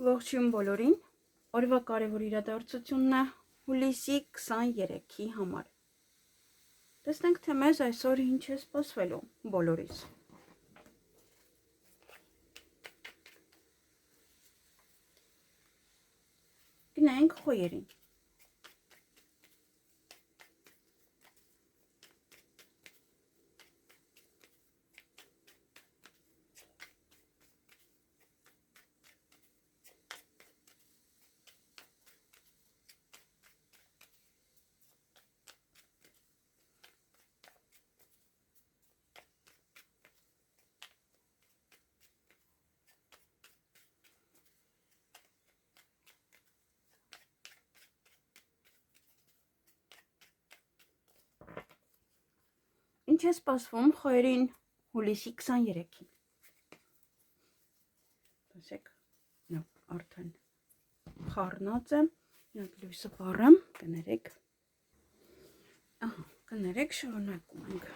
Ողջույն բոլորին, օրվա կարևոր իրադարձությունն է հուլիսի 23-ի համար։ Տեսնենք, թե մեզ այսօր ինչ է սպասվելու բոլորիս։ Գնանք խոյերին։ Ինչ է սպասվում խոյերին հուլիսի 23-ին։ Տեսեք, արդեն խառնած է, լույսը վառեմ, կներեք, շարունակում ենք։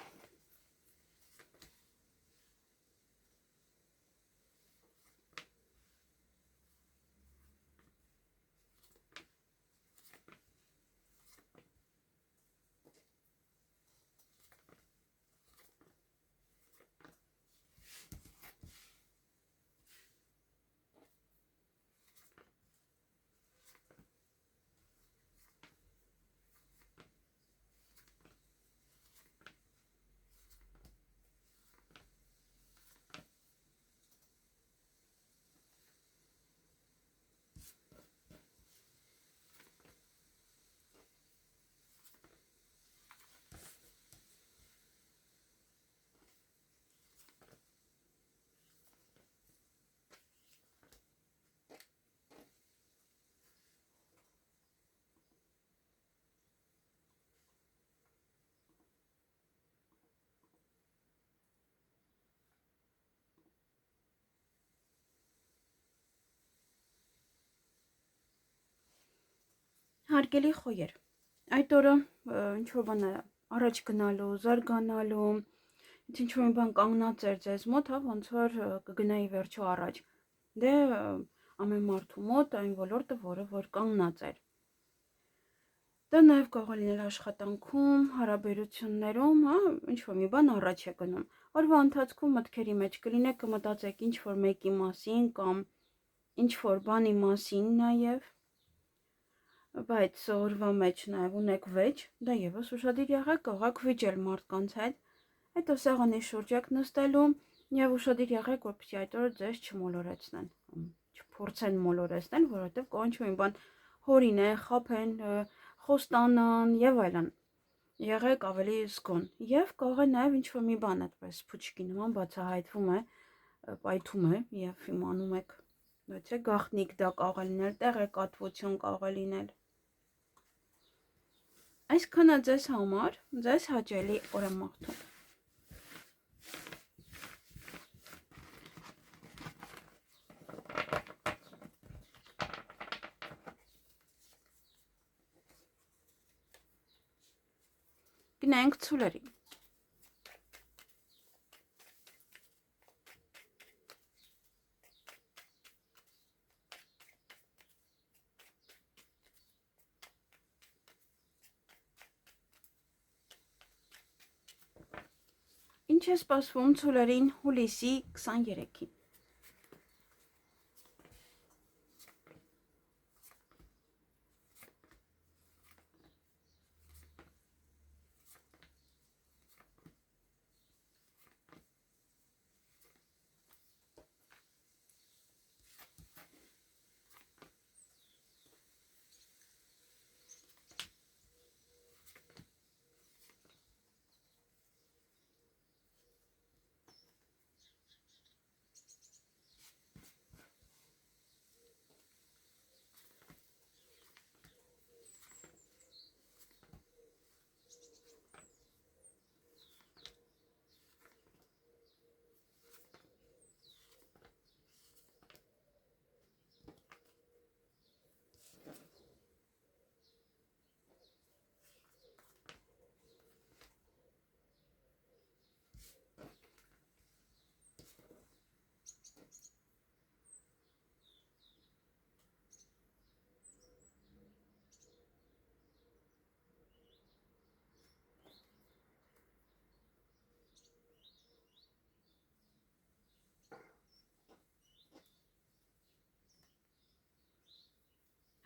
Հարգելի խոյեր, այդ օրը ինչ-որ բան առաջ գնալու, զարգանալու, ինչ-որ մի բան կանգնած էր ձեզ մոտ, ոնց որ կգնայի վերջո առաջ, դե ամեն մարդու մոտ այն ոլորտը, որը որ կանգնած էր։ Դա նաև կարող է լինել աշխատանքում, հարաբերություններում, ինչ-որ մի բան առաջ է գնում։ Օրվա ընթացքում մտքերի մեջ կլինեք, կմտածեք ինչ-որ մեկի մասին կամ ինչ-որ բանի մասին նաև, բայց օրվա մեջ նաև ունեք վեճ, դա եւս ուշադիր եղեք, կարող վիճել մարդկանց հետ, հետո սեղանի շուրջ եք նստելու եւ ուշադիր եղեք, որպեսզի այդ օրը ձեզ չմոլորեցնեն, չփորձեն մոլորեցնել, որովհետեւ կարող ինչ-որ մի բան հորինեն, խաբեն, խոստանան եւ այլն։ Եղեք ավելի զգոն եւ կարող է նաև ինչ-որ մի բան այդպես փուչկի նման բացահայտվում է, պայթում է եւ իմանում եք, ոչ է գաղտնիք դա կարող է լինել, տեղեկատվություն կարող է լինել։ Այսքանը ձեզ համար, ձեզ հաճելի օր եմ մաղթում։ Գնանք ցուլերին։ Ինչ է սպասվում ցուլերին հուլիսի 23-ին։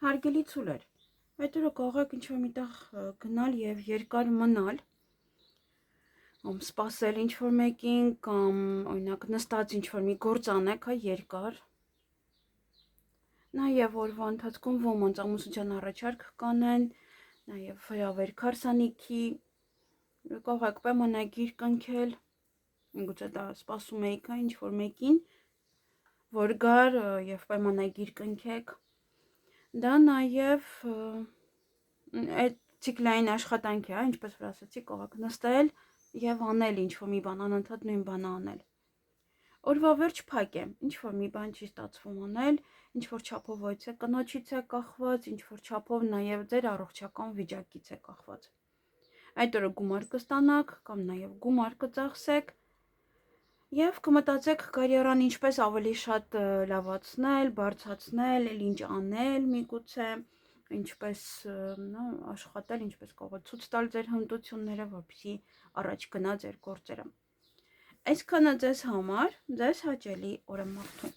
Հարգելի ցուլեր, այդ օրը կարող եք ինչ-որ միտեղ գնալ եւ երկար մնալ, սպասել ինչ-որ մեկին կամ օրինակ նստած ինչ-որ մի գործ անեք, երկար։ Նաեւ օրվա ընթացքում ոմանց ամուսնության առաջարկ կանեն, նաեւ հրավերք հարսանիքի, կարող եք պայմանագիր կնքել, միգուցե դա սպասում եք ինչ-որ մեկին, որ գար եւ պայմանագիր կնքեք։ Դա նաեւ այդ ցիկլային աշխատանք է, ինչպես որ ասացի, կարող եք նստել եւ անել ինչ-որ մի բան, անընդհատ նույն բանը անել։ Օրվա վերջ փակ է, ինչ-որ մի բան չի ստացվում անել, ինչ-որ չափով ո՞ց է կնոջից է կախված, ինչ-որ չափով նաեւ ձեր առողջական վիճակից է կախված։ Այդ օրը գումար կստանաք կամ նաեւ գումար կծախսեք եւ կմտածեք կարիերան ինչպես ավելի շատ լավացնել, բարձրացնել, ինչ անել միգուցե, ինչպես աշխատել, ինչպես կարող ցույց տալ ձեր հմտությունները, որպեսզի առաջ գնա ձեր գործերը։ Այսքանը ձեզ համար, ձեզ հաճելի օր եմ մաղթում։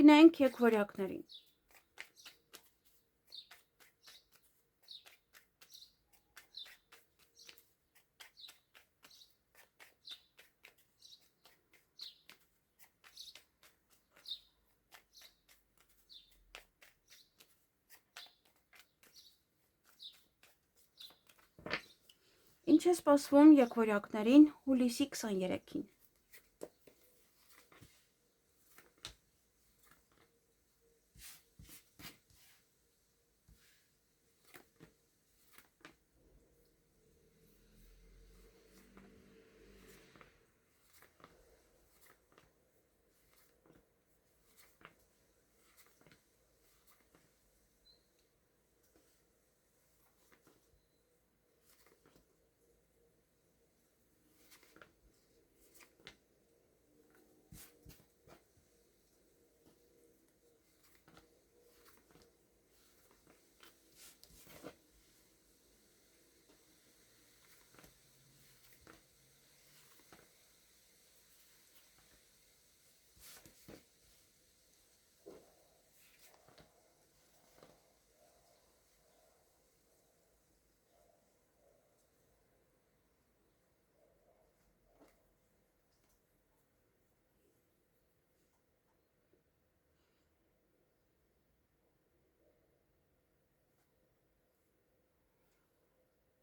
Գնանք եկվորյակներին։ Ինչ է սպասվում եկվորյակներին հուլիսի 23-ին։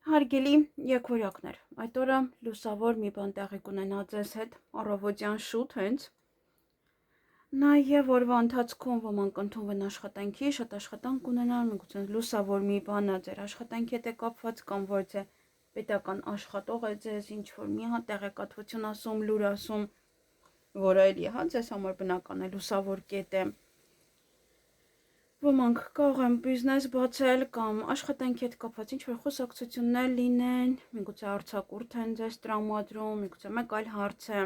Հարգելի եկվորյակներ, այդ օրը լուսավոր մի բան տեղի կունենա ձեզ հետ, առավոտյան շուտ հենց։ Նաև օրվա ընթացքում ոմանք ընդունվեն աշխատանքի, շատ աշխատանք ունենան, միգուցե լուսավոր մի բան է ձեր աշխատանքի հետ է կապված կամ որ ձեր պետական աշխատող է ձեզ ինչ-որ մի հատ տեղեկատվություն ասում, լուր ասում, որը էլի ձեզ համար բնական է, լուսավոր կետ է։ Ոմանք կարող են բիզնես բացել կամ աշխատանքի հետ կապված ինչ-որ խոսակցություններ լինեն, միգուցե արձակուրդ են ձեզ տրամադրում, միգուցե մեկ այլ հարց է։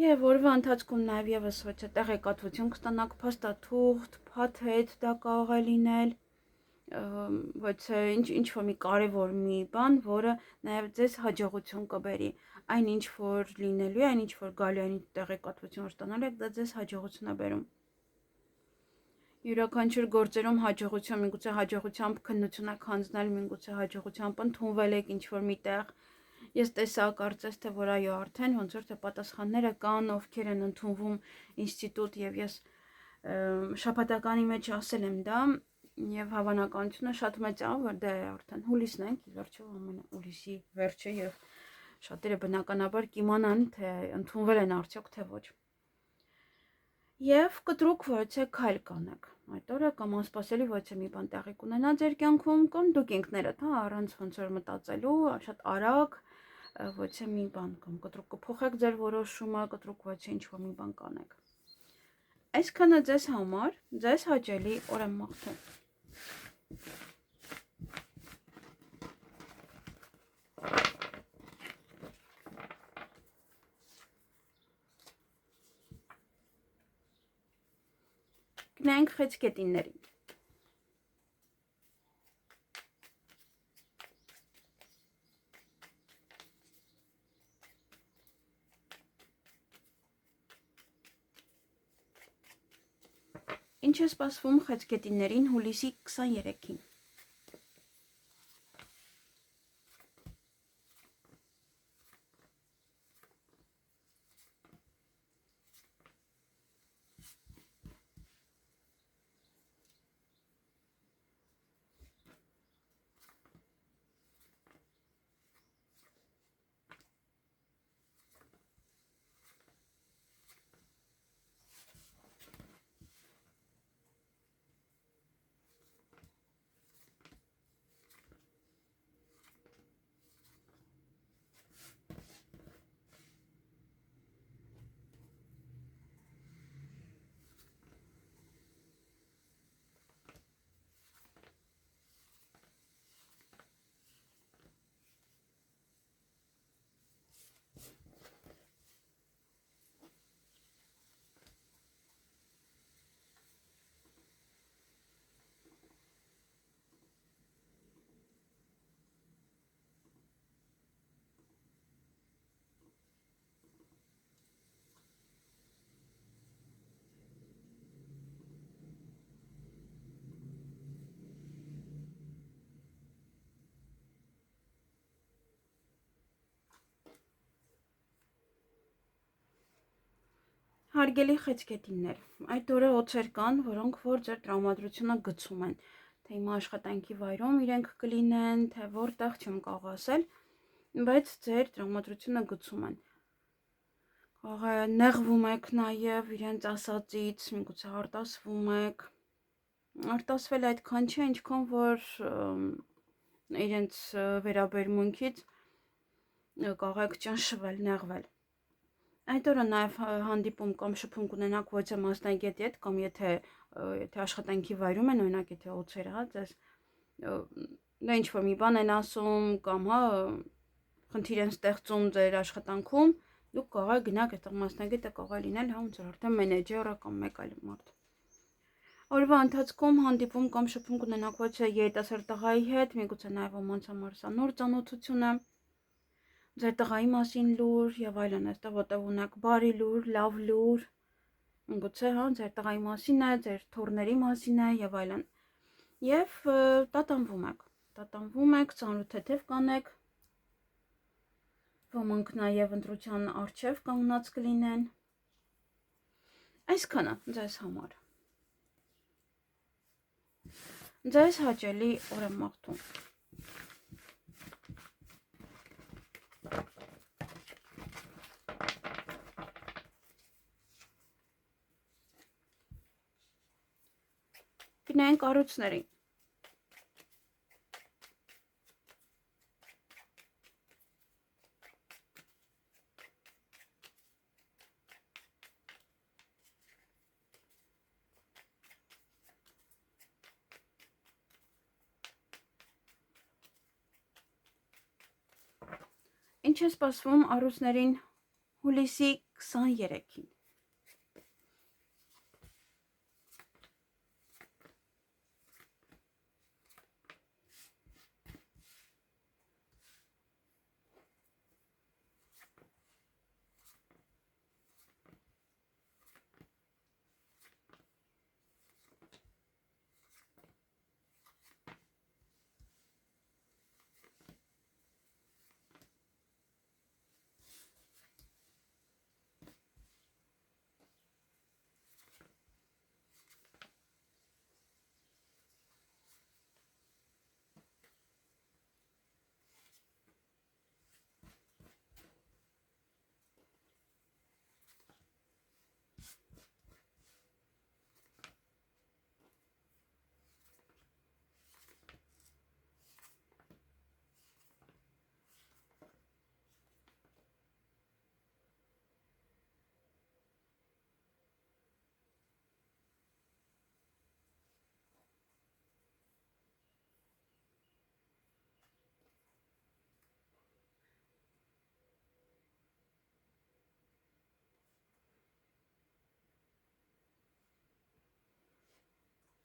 Եվ օրվա ընթացքում նաև եւս ոչ է տեղեկատվություն կստանաք, փաստաթուղթ, փաթեթ դա կարող է լինել, ոչ է ինչ-որ մի կարևոր մի բան, որը նաև ձեզ հաջողություն կբերի։ Այն ինչ որ լինելու է, այն ինչ որ գալու է, այն տեղեկատվություն որ ստանալու եք, դա ձեզ հաջողություն է բերում։ Յուրաքանչյուր գործերում հաջողություն, միգուցե հաջողությամբ քննություն եք հանձնել, միգուցե հաջողությամբ ընդունվել եք ինչ-որ միտեղ։ Ես տեսա կարծես թե որ այո արդեն ոնց որ թե պատասխանները կան, ովքեր են ընդունվում ինստիտուտ եւ ես շաբաթականի մեջ ասել եմ դա եւ հավանականությունը շատ մեծ է, որ դա է արդեն հուլիսն ենք, ի վերջո ամենը հուլիսի վերջը եւ շատերը բնականաբար կիմանան թե ընդունվել են արդյոք թե ոչ։ Եվ կտրուկ ոչ է քայլ կանեք։ Այդ օրը կամ անսպասելի ոչ է մի բան տեղի կունենա ձեր կյանքում կամ դուք ինքներդ, առանց ոնց որ մտածելու, շատ արագ ոչ է մի բան կամ կտրուկ կփոխեք ձեր որոշումը, կտրուկ ոչ է ինչ-որ մի բան կանեք։ Այսքանը ձեզ համար, ձեզ հաճելի օր եմ մաղթում։ Գնանք խեցգետիններին։ Ինչ է սպասվում խեցգետիններին հուլիսի 23-ին։ Հարգելի խեցգետիններ, այդ օրը օծեր կան, որոնք որ ձեր տրամադրությունը գցում են, թե հիմա աշխատանքի վայրում իրենք կլինեն, թե որտեղ չեմ կարող ասել, բայց ձեր տրամադրությունը գցում են։ Նեղվում եք նաև իրենց ասածից, միգուցե արտասվում եք։ Արտասվել այդքան չէ, ինչքան որ իրենց վերաբերմունքից կարող եք ճնշվել, նեղվել։ Այդ օրը նաև հանդիպում կամ շփում կունենաք ոչ մասնագետի հետ, կամ եթե աշխատանքի վայրում են, օրինակ եթե օծերը, հա, ձեզ դա ինչ-որ մի բան են ասում, կամ հա, խնդիր են ստեղծում ձեր աշխատանքում, դուք կարող եք գնաք, այդտեղ մասնագետը կարող է լինել, հա, ոնց որ արդեն մենեջերը կամ մեկ այլ մարդ։ Օրվա ընթացքում հանդիպում կամ շփում կունենաք ոչ երիտասարդ տղայի հետ, միգուցե նաև ոմանց համար սա նոր ծանոթություն է, ձեր տղայի մասին լուր եւ այլն, այստեղ որտեղ ունեք բարի լուր, լավ լուր, գուցե հա ձեր տղայի մասին է, ձեր թոռների մասին է եւ այլն։ Եվ տատանվում եք, ծանոթ-թեթև կանեք, ոմանք նաեւ ընտրության առջև կանգնած կլինեն։ Այսքանը ձեզ համար։ Ձեզ հաճելի օր եմ մաղթում։ Գնանք առույցներին։ Ինչ է սպասվում առույցներին հուլիսի 23-ին։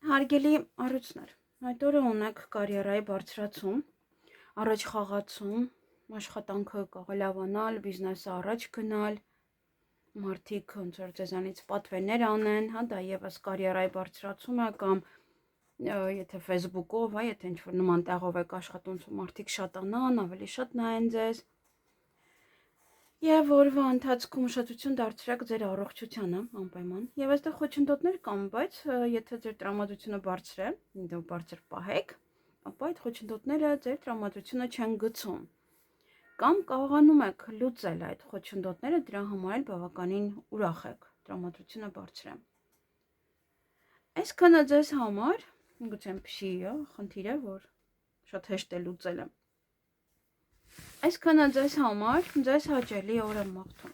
Հարգելի առույցներ, այդ օրը ունեք կարիերայի բարձրացում, առաջ խաղացում, աշխատանքը կարող լավանալ, բիզնեսը առաջ գնալ, մարդիկ ոնց որ ձեզանից պատվերներ անեն, հա, դա եւս կարիերայի բարձրացում է կամ եթե Facebook-ով, հա, եթե ինչ-որ նման տեղով եք աշխատում, մարդիկ շատանան, ավելի շատ նայեն ձեզ։ Եվ օրվա ընթացքում ուշադրություն դարձրեք ձեր առողջությանը, անպայման։ Եվ այստեղ խոչընդոտներ կան, բայց եթե ձեր տրամադրությունը բարձր է, դու բարձր պահեք, ապա այդ խոչընդոտները ձեր տրամադրությունը չեն գցում։ Կամ կարողանում եք լուծել այդ խոչընդոտները, դրա համար էլ բավականին ուրախ եք, տրամադրությունը բարձր է։ Այսքանը ձեզ համար, գուցե փշի, խնդիր է, որ շատ հեշտ է լուծելը։ Այսքանը ձեզ համար, ձեզ հաճելի օր եմ մաղթում։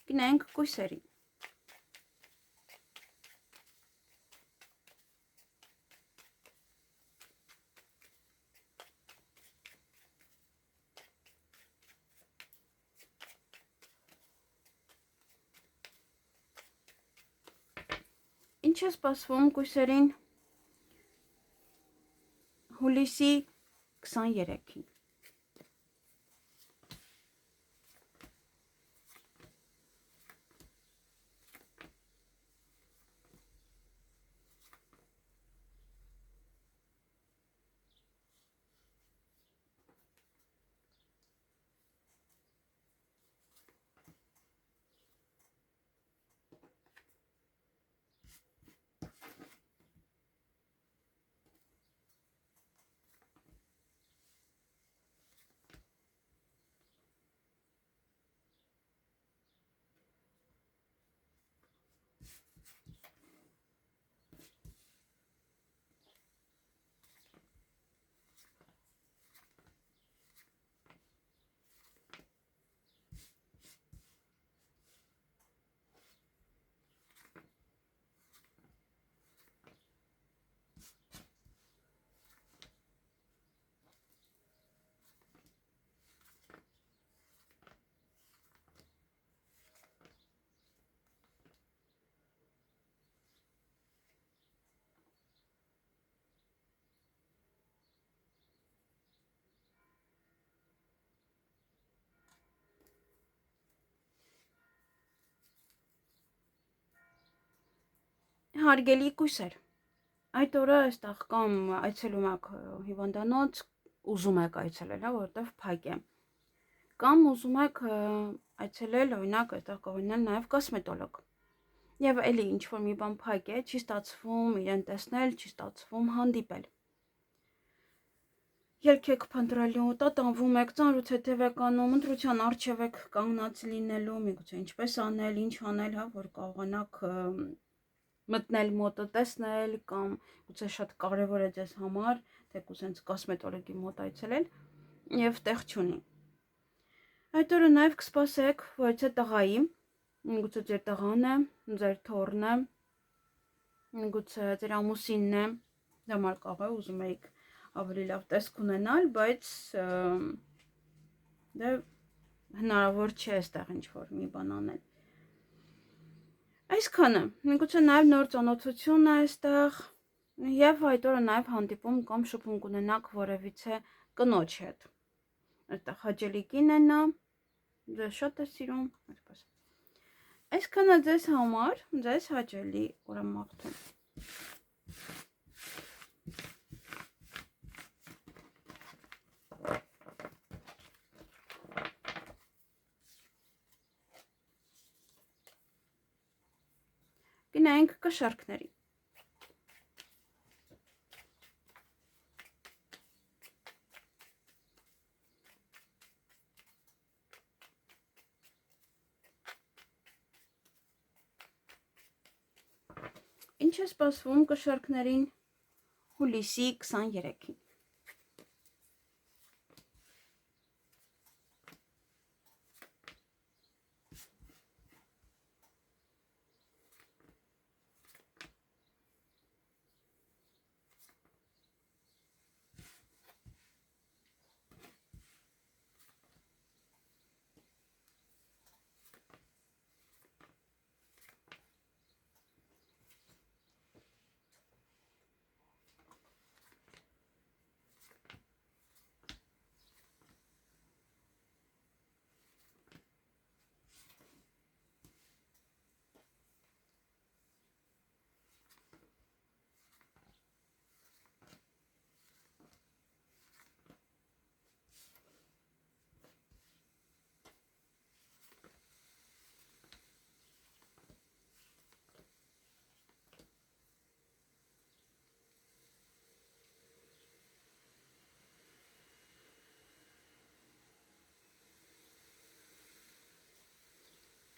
Գնանք կույսերին։ Ինչ է սպասվում կույսերին հուլիսի 23-ին։ Հարգելի կույսեր, այդ օրը այստեղ կամ այցելում եք հիվանդանոց, ուզում եք այցելել, հա, որովհետև փակ է։ Կամ ուզում եք այցելել, օրինակ, այստեղ կարող լինել նաև կոսմետոլոգ։ Եվ էլի ինչ որ մի բան փակ է, չի ստացվում իրեն տեսնել, չի ստացվում հանդիպել։ Ելք եք փնտրելու, տատանվում եք, ծանրուց հետև եք անում, ընտրության առջև եք կանգնած լինելու, միգուցե ինչպես անել, ինչ անել, հա, որ կարողանաք մտնել մոտը տեսնել կամ գուցե շատ կարևոր է ձեզ համար, թեկուզ հենց կոսմետոլոգի մոտ այցելել եւ տեղ չունի։ Այդ օրը նաեւ կսպասեք, որ ցե տղայի, գուցե ձեր տղան է, ձեր թոռն է, գուցե ձեր ամուսինն է, դամար կարող է ուզում եք ավելի լավ տեսք ունենալ, բայց դե հնարավոր չէ այստեղ ինչ որ մի բան անել։ Այսքանը, միգուցե նաև նոր ծանոթություն է այստեղ եւ այդ օրը նաև հանդիպում կամ շփում կունենաք որևիցե կնոջ հետ։ Այստեղ հաճելի կին է նա, ձեզ շատ է սիրում, այսպես։ Այսքանը ձեզ համար, ձեզ հաճելի օր եմ մաղթում։ Գնանք կշարքների։ Ինչ է սպասվում կշարքներին հուլիսի 23-ին։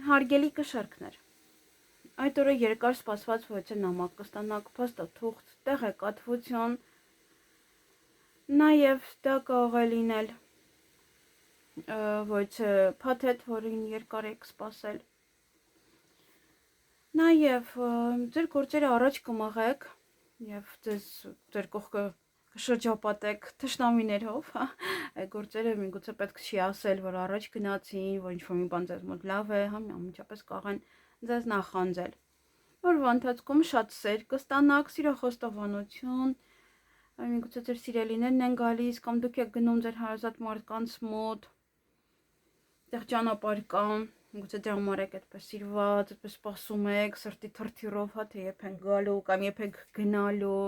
Հարգելի կշարքներ, այդ օրը երկար սպասված ոչ նամակ կստանաք, փաստաթուղթ, տեղեկատվություն, նաև դա կարող է լինել ոչ փաթեթ, որին երկար եք սպասել։ Նաև ձեր գործերը առաջ կմղեք եւ ձեր կողքը կշրջապատեք թշնամիներով, գործերը միգուցե պետք չի ասել, որ առաջ գնացին, որ ինչ-որ մի բան ձեզ մոտ լավ է, անմիջապես կարող են ձեզ նախանձել։ Օրվա ընթացքում շատ սեր կստանաք, սիրախոստովանություն, միգուցե ձեր սիրելիներն են գալիս, կամ դուք եք գնում ձեր հարազատ մարդկանց մոտ, այդտեղ ճանապարհ կա, միգուցե դրա համար եք այդպես սիրված, այդպես սպասում եք, սրտի թրթյուրով, թե երբ են գալու կամ երբ եք գնալու։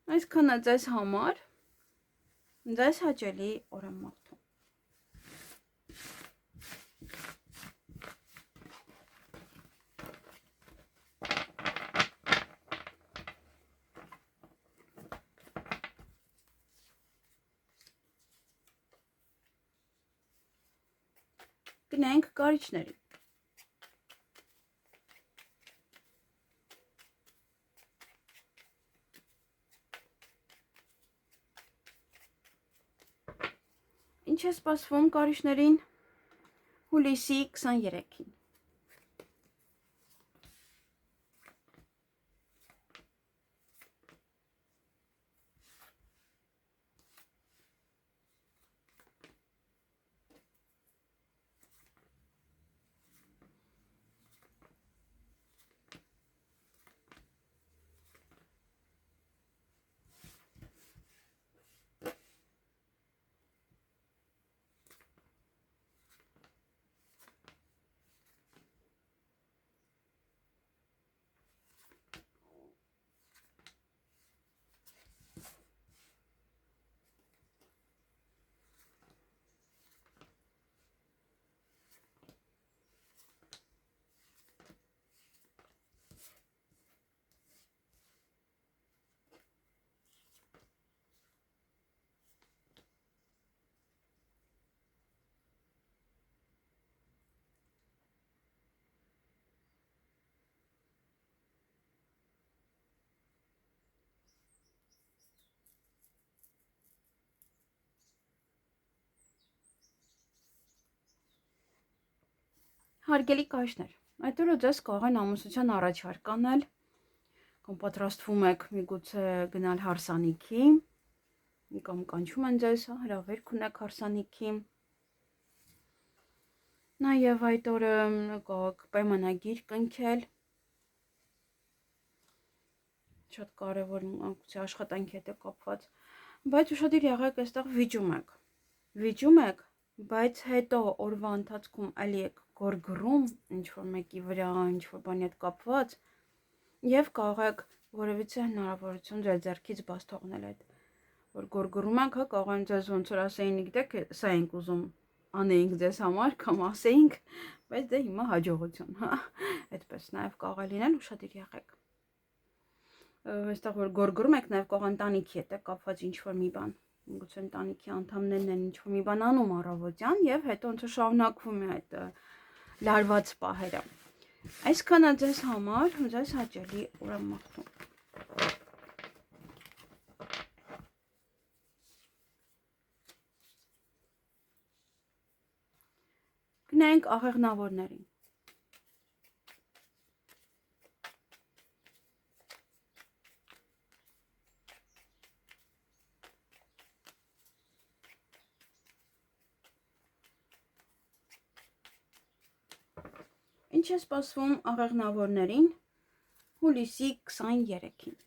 Այսքանը ձեզ համար, ձեզ հաճելի օր եմ մաղթում։ Գնանք կարիճների։ Ինչ է սպասվում կարիճներին հուլիսի 23-ին։ Հարգելի կարիճներ, այդ օրը ձեզ կարող են ամուսնության առաջարկ անել, կամ պատրաստվում եք միգուցե գնալ հարսանիքի, կամ կանչում են ձեզ, հրավերք ունեք հարսանիքի։ Նաև այդ օրը կարող եք պայմանագիր կնքել, շատ կարևոր աշխատանքի հետ է կապված, բայց ուշադիր եղեք, այստեղ վիճում եք, բայց հետո օրվա ընթացքում այլի եք գորգռում ինչ-որ մեկի վրա, ինչ-որ բանի հետ կապված, եւ կարող եք որևիցե հնարավորություն ձեր ձեռքից բաց թողնել այդ, որ գորգռում եք, կարող են ձեզ ոնց որ ասեին, գիտեք, սա ենք ուզում անեինք ձեզ համար, կամ ասեինք, բայց դե հիմա հաջողություն, այդպես նաև կարող է լինել, ուշադիր եղեք։ Այստեղ որ գորգռում եք, նաև կարող ընտանիքի հետ է կապված ինչ-որ մի բան, գուցե ընտանիքի անդամներն են ինչ-որ մի բան անում առավոտյան եւ հետո ոնց շարունակվում է այդ լարված պահերը։ Այսքանը ձեզ համար, ձեզ հաճելի օր եմ մաղթում։ Գնանք աղեղնավորներին։ Ինչ է սպասվում աղեղնավորներին հուլիսի 23-ին։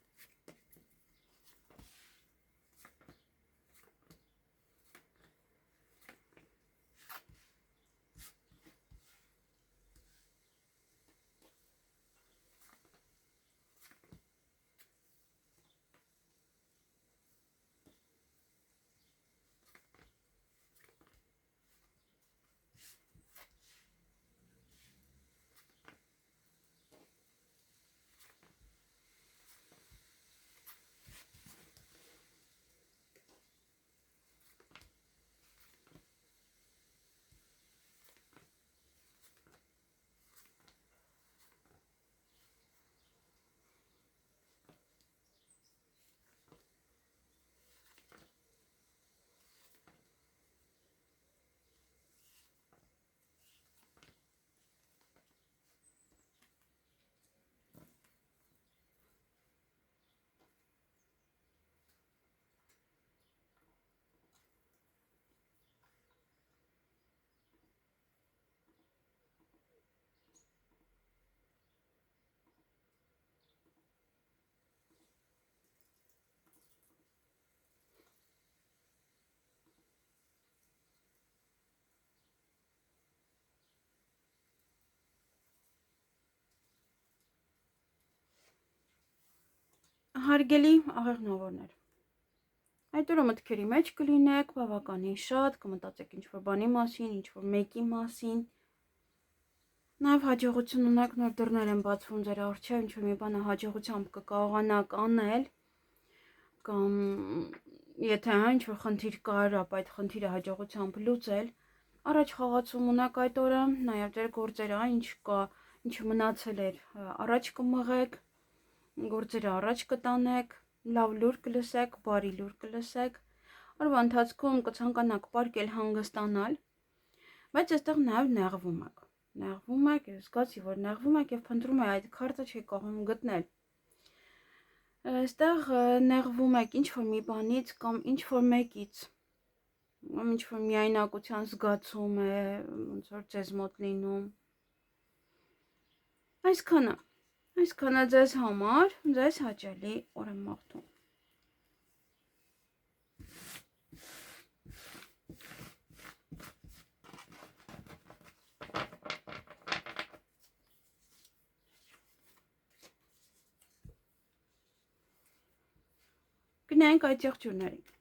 Հարգելի աղեղնավորներ, այդ օրը մտքերի մեջ կլինեք բավականին շատ, կմտածեք ինչ-որ բանի մասին, ինչ-որ մեկի մասին, նաև հաջողություն ունեք, նոր դռներ են բացվում ձեր առջև, ինչ-որ մի բանը հաջողությամբ կկարողանաք անել, կամ եթե ինչ-որ խնդիր կար, ապա այդ խնդիրը հաջողությամբ լուծել, առաջ խաղացում ունեք այդ օրը, նաև ձեր գործերը, ինչ կա, ինչ մնացել էր, առաջ կմղեք, գործերը առաջ կտանեք, լավ լուր կլսեք, բարի լուր կլսեք, օրվա ընթացքում կցանկանաք պարկել հանգստանալ, բայց այստեղ նաև նեղվում եք, ես զգացի, որ նեղվում եք և փնտրում եք այդ քարտը չի կարող գտնել, այստեղ նեղվում եք ինչ-որ մի բանից կամ ինչ-որ մեկից, ինչ-որ միայնակության զգացում է, ոնց որ ձեզ մոտ լինում, Այսքանը ձեզ համար, ձեզ հաճելի օր եմ մաղթում։ Գնանք այդ եղջյուրներին։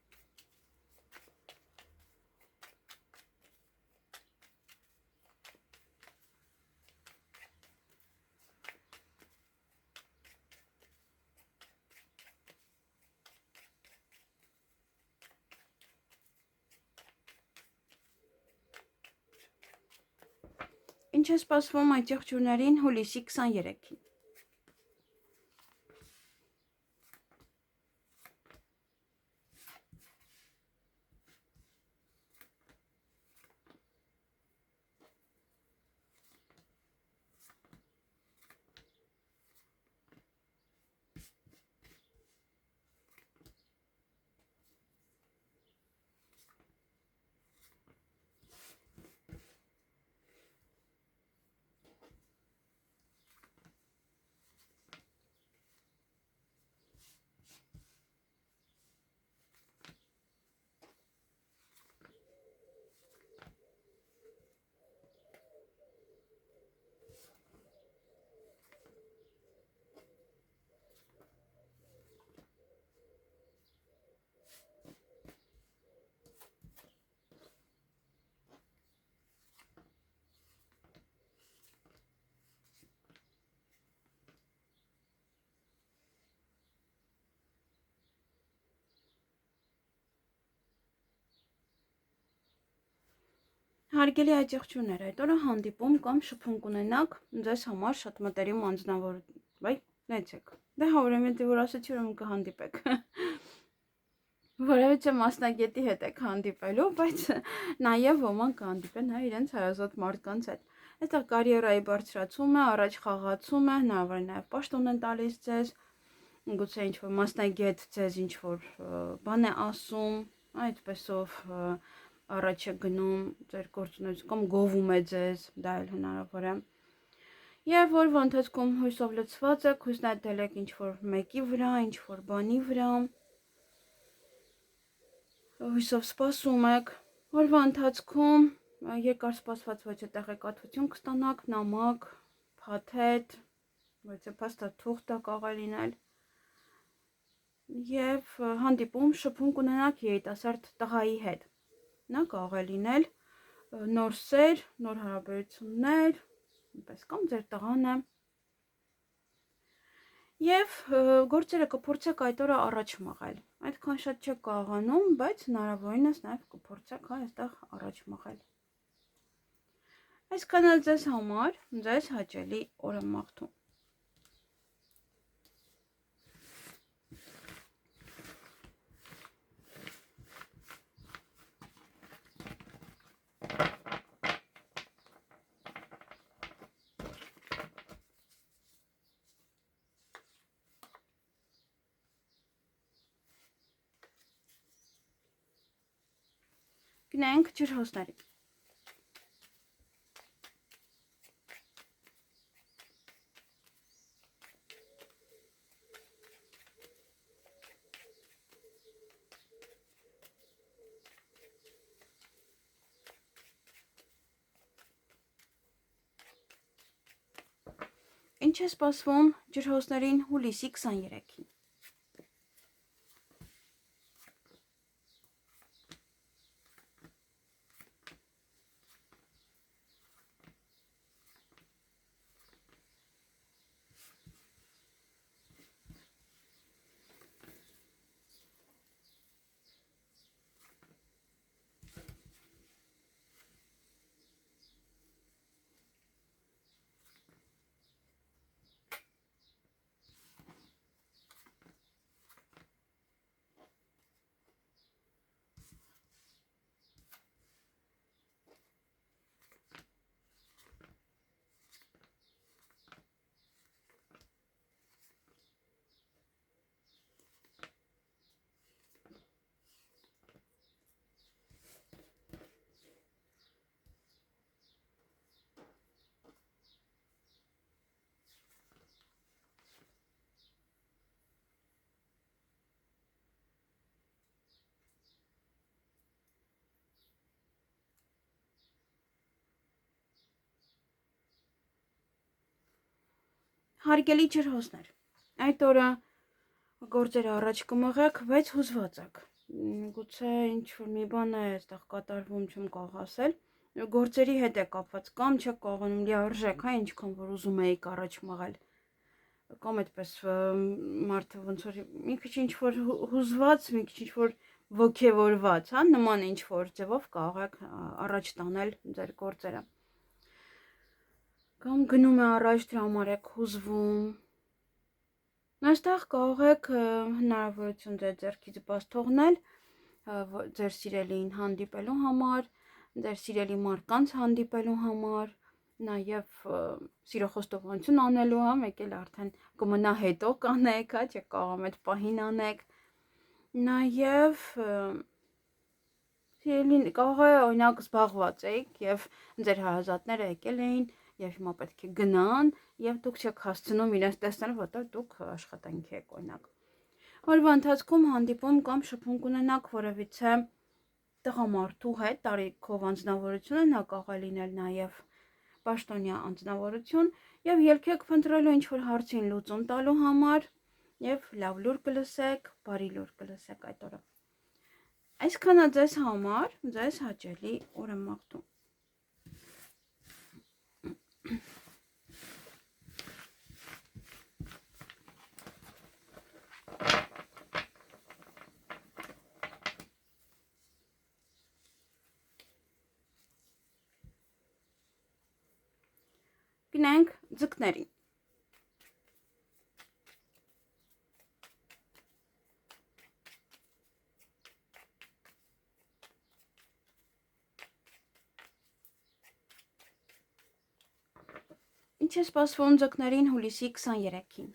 Ինչ է սպասվում այդ եղջյուրներին հուլիսի 23-ին։ Հարգելի այդ եղջյուրներ, այդ օրը հանդիպում կամ շփում կունենաք ձեզ համար շատ մտերիմ նեցեք, դե հավրեմետի որ ասեցի ուրեմն կհանդիպեք, որևիցե մասնագետի հետ եք հանդիպելու, բայց նաև ոմանք կհանդիպեն իրենց հարազատ մարդկանց հետ, այստեղ կարիերայի բարձրացում է, առաջ խաղացում է, հնարավոր է նաև պաշտոն են տալիս ձեզ, գուցե ինչ-որ մասնագետ ձեզ ինչ-որ բան է ասում, այդպեսով առաջ է գնում ձեր գործունեություն կամ գովում է ձեզ, դա էլ հնարավոր է։ Եվ որվա ընթացքում հույսով լցված եք, հույսն այդել եք ինչ-որ մեկի վրա, ինչ-որ բանի վրա, հույսով սպասում եք, որվա ընթացքում երկար սպասված ոչ է տեղեկատվություն կստանաք, նամակ, փաթեթ, ոչ է փաստաթուղթ կարող է լինել, և հանդիպում շփում կունենաք երիտասարդ տղայի հետ, նա կարող է լինել նոր սեր, նոր հարաբերություններ, կամ ձեր տղան է, և գործերը կփորձեք այդ օրը առաջ մղել, այդքան շատ չեք կարողանում, բայց հնարավորինս նաև կփորձեք այստեղ առաջ մղել։ Այսքանը ձեզ համար, ձեզ հաճելի օր եմ մաղթում։ Գնանք ջրհոսների։ Ինչ է սպասվում ջրհոսներին հուլիսի 23-ին։ Հարգելի ջրհոսներ, այդ օրը գործերը առաջ կմղեք, բայց հուզված եք։ Գուցե ինչ-որ մի բան է այստեղ կատարվում, չեմ կարող ասել։ Գործերի հետ է կապված կամ չեք կարողանում լիարժեք, հա, ինչքան որ ուզում էիք առաջ մղել։ Կամ այդպես մարդը ոնց որ մի քիչ ինչ-որ հուզված, մի քիչ ինչ-որ ոգևորված, հա, նման ինչ-որ ձևով կարող եք առաջ տանել ձեր գործերը։ Կամ գնում է առաջ, դրա համար եք հուզվում։ Այստեղ կարող եք հնարավորություն ձեր ձեռքից բաց թողնել ձեր սիրելիին հանդիպելու համար, ձեր սիրելի մարդկանց հանդիպելու համար, նաև սիրո խոստովանություն անելու, հա, մեկ էլ արդեն կմնա հետո կանեք, հա, չեք կարողանում այդ պահին անեք։ Նաև սիրելին կարող է օրինակ զբաղված եք եւ ձեր հարազատները եկել էին եւ հիմա պետք է գնան եւ դուք չեք հասցնում իրենց տեսնել, որտեղ դուք աշխատանքի եք օրինակ։ Օրվա ընթացքում հանդիպում կամ շփում կունենաք որևիցե տղամարդու հետ, տարիքով անձնավորությունը, նա կարող է լինել նաեւ պաշտոնյա անձնավորություն եւ ելքեք փնտրելու ինչ-որ հարցին լուծում տալու համար եւ լավ լուր կլսեք, բարի լուր կլսեք այդ օրը։ Այսքանը ձեզ համար, ձեզ հաճելի օր եմ մաղթում։ Գնանք ձկներին։ Ինչ է սպասվում ձկներին հուլիսի 23-ին։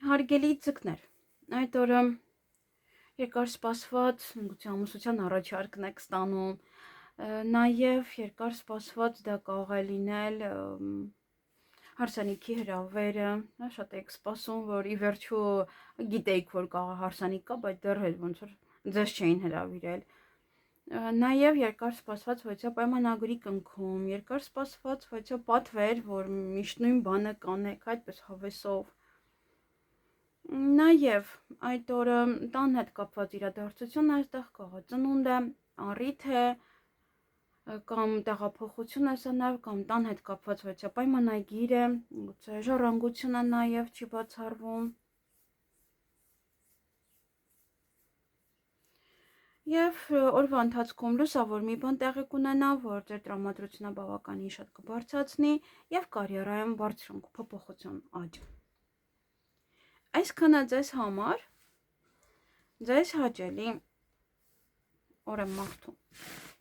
Հարգելի ձկներ, այդ օրը երկար սպասված գուցե ամուսնության առաջարկն եք ստանում, նաև երկար սպասված դա կարող է լինել հարսանիքի հրավերը, հա, շատ եք սպասում, որ ի վերջո գիտեիք, որ կարող է հարսանիք կա, բայց դեռ ոնց որ ձեզ չէին հրավիրել։ Նաև երկար սպասված ոչա պայմանագրի կնքում, երկար սպասված ոչա պատվեր, որ միշտ նույն բանը կանեք, այդպես հավեսով։ Նաև այդ օրը տան հետ կապված իրադարձություն այստեղ կարող է ծնունդ է, առիթ է, կամ տեղափոխություն է սա նաև, կամ տան հետ կապված ոչ պայմանագիր է, գուցե ժառանգությունը նաև չի բացառվում։ Եվ օրվա ընթացքում լուսավոր մի բան տեղի կունենա, որ ձեր տրամադրությունը բավականին շատ կբարձրացնի եւ կարիերայում բարձրանք, փոփոխություն, աճ։ Այսքանը ձեզ համար, ձեզ հաճելի օր եմ մաղթում։